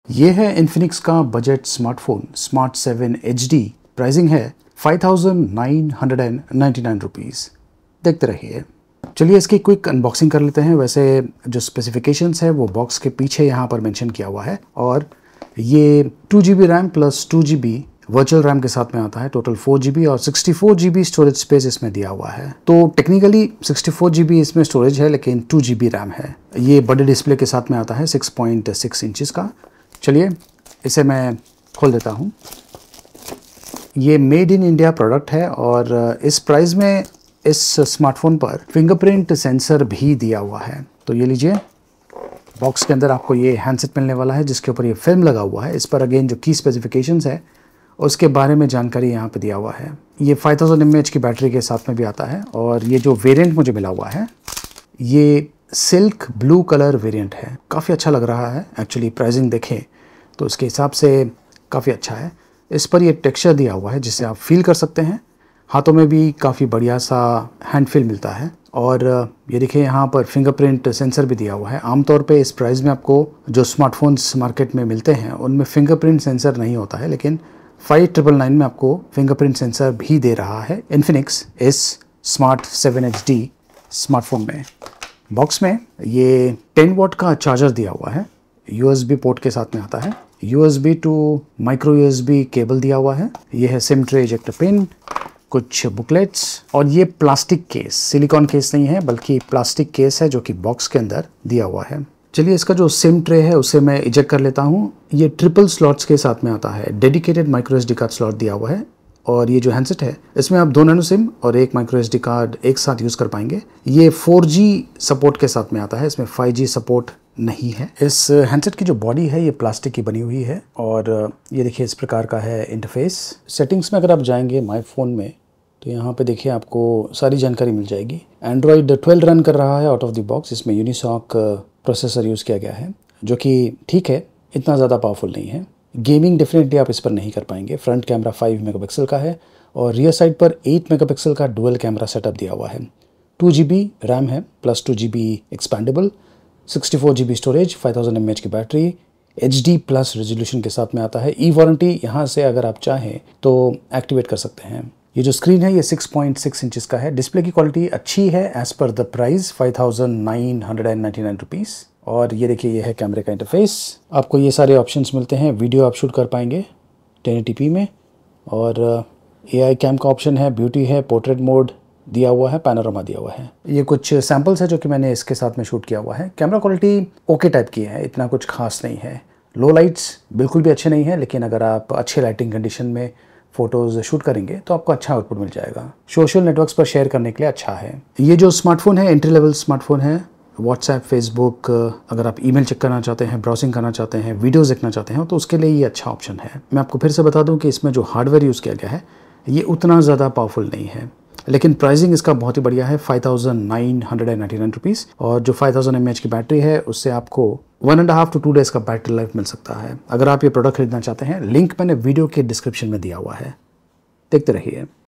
ये है इन्फिनिक्स का budget smartphone smart 7 HD। Pricing है 5999 रुपीज़। देखते रहिए। चलिए इसकी क्विक अनबॉक्सिंग कर लेते हैं। वैसे जो स्पेसिफिकेशंस है वो बॉक्स के पीछे यहाँ पर मेंशन किया हुआ है और ये 2GB RAM plus 2GB virtual RAM के साथ में आता है। टोटल 4GB और 64GB स्टोरेज स्पेस इसमें दिया हुआ है। तो टेक्निकली 64GB इसमें स्टोरेज है लेकिन 2GB रैम है। ये बड़े डिस्प्ले के साथ में आता है 6.6 इंचेस का। चलिए इसे मैं खोल देता हूँ। ये मेड इन इंडिया प्रोडक्ट है और इस प्राइस में इस स्मार्टफोन पर फिंगरप्रिंट सेंसर भी दिया हुआ है। तो ये लीजिए, बॉक्स के अंदर आपको ये हैंडसेट मिलने वाला है जिसके ऊपर ये फिल्म लगा हुआ है। इस पर अगेन जो की स्पेसिफिकेशंस है उसके बारे में जानकारी यहाँ पे दिया हुआ है। ये 5000 mAh की बैटरी के साथ में भी आता है और ये जो वेरिएंट मुझे मिला हुआ है ये सिल्क ब्लू कलर वेरिएंट है। काफ़ी अच्छा लग रहा है एक्चुअली। प्राइसिंग देखें तो उसके हिसाब से काफ़ी अच्छा है। इस पर ये टेक्सचर दिया हुआ है जिससे आप फील कर सकते हैं। हाथों में भी काफ़ी बढ़िया सा हैंड फील मिलता है और ये देखिए यहाँ पर फिंगरप्रिंट सेंसर भी दिया हुआ है। आमतौर पे इस प्राइस में आपको जो स्मार्टफोन्स मार्केट में मिलते हैं उनमें फिंगरप्रिंट सेंसर नहीं होता है, लेकिन 5999 में आपको फिंगरप्रिंट सेंसर भी दे रहा है इन्फिनिक्स इस स्मार्ट 7 HD स्मार्टफोन में। बॉक्स में ये 10 वॉट का चार्जर दिया हुआ है। USB पोर्ट के साथ में आता है। USB to micro USB cable दिया हुआ है। ये है सिम ट्रे इजेक्टर पिन, कुछ बुकलेट्स और ये प्लास्टिक केस, सिलिकॉन केस नहीं है बल्कि प्लास्टिक केस है जो कि बॉक्स के अंदर दिया हुआ है। चलिए इसका जो सिम ट्रे है उसे मैं इजेक्ट कर लेता हूँ। ये ट्रिपल स्लॉट्स के साथ में आता है। Dedicated micro SD card slot दिया हुआ है और ये जो हैंडसेट है इसमें आप 2 नैनो सिम और एक माइक्रो SD कार्ड एक साथ यूज़ कर पाएंगे। ये 4G सपोर्ट के साथ में आता है, इसमें 5G सपोर्ट नहीं है। इस हैंडसेट की जो बॉडी है ये प्लास्टिक की बनी हुई है और ये देखिए इस प्रकार का है इंटरफेस। सेटिंग्स में अगर आप जाएंगे माई फ़ोन में तो यहाँ पे देखिए आपको सारी जानकारी मिल जाएगी। एंड्रॉयड 12 रन कर रहा है आउट ऑफ द बॉक्स। इसमें यूनिसॉक प्रोसेसर यूज़ किया गया है जो कि ठीक है, इतना ज़्यादा पावरफुल नहीं है। गेमिंग डेफिनेटली आप इस पर नहीं कर पाएंगे। फ्रंट कैमरा 5 मेगापिक्सल का है और रियर साइड पर 8 मेगापिक्सल का डुअल कैमरा सेटअप दिया हुआ है। 2GB रैम है plus 2GB expandable, 64GB storage, 5000 mAh की बैटरी, HD प्लस रेजोल्यूशन के साथ में आता है। ई वारंटी यहाँ से अगर आप चाहें तो एक्टिवेट कर सकते हैं। ये जो स्क्रीन है ये 6.6 इंचेस का है। डिस्प्ले की क्वालिटी अच्छी है as per the price 5999 rupees. और ये देखिए ये है कैमरे का इंटरफेस। आपको ये सारे ऑप्शंस मिलते हैं। वीडियो आप शूट कर पाएंगे 1080p में और AI कैम का ऑप्शन है, ब्यूटी है, पोर्ट्रेट मोड दिया हुआ है, पैनोरामा दिया हुआ है। ये कुछ सैम्पल्स है जो कि मैंने इसके साथ में शूट किया हुआ है। कैमरा क्वालिटी ओके टाइप की है, इतना कुछ खास नहीं है। लो लाइट्स बिल्कुल भी अच्छे नहीं है, लेकिन अगर आप अच्छे लाइटिंग कंडीशन में फ़ोटोज़ शूट करेंगे तो आपको अच्छा आउटपुट मिल जाएगा। सोशल नेटवर्क्स पर शेयर करने के लिए अच्छा है। ये जो स्मार्टफोन है एंट्री लेवल स्मार्टफोन है। व्हाट्सएप, फेसबुक, अगर आप ईमेल चेक करना चाहते हैं, ब्राउजिंग करना चाहते हैं, वीडियोज़ देखना चाहते हैं तो उसके लिए ये अच्छा ऑप्शन है। मैं आपको फिर से बता दूं कि इसमें जो हार्डवेयर यूज़ किया गया है ये उतना ज़्यादा पावरफुल नहीं है, लेकिन प्राइसिंग इसका बहुत ही बढ़िया है 5999 रुपीज़। और जो 5000 mAh की बैटरी है उससे आपको 1.5 to 2 डेज़ का बैटरी लाइफ मिल सकता है। अगर आप ये प्रोडक्ट खरीदना चाहते हैं, लिंक मैंने वीडियो के डिस्क्रिप्शन में दिया हुआ है। देखते रहिए।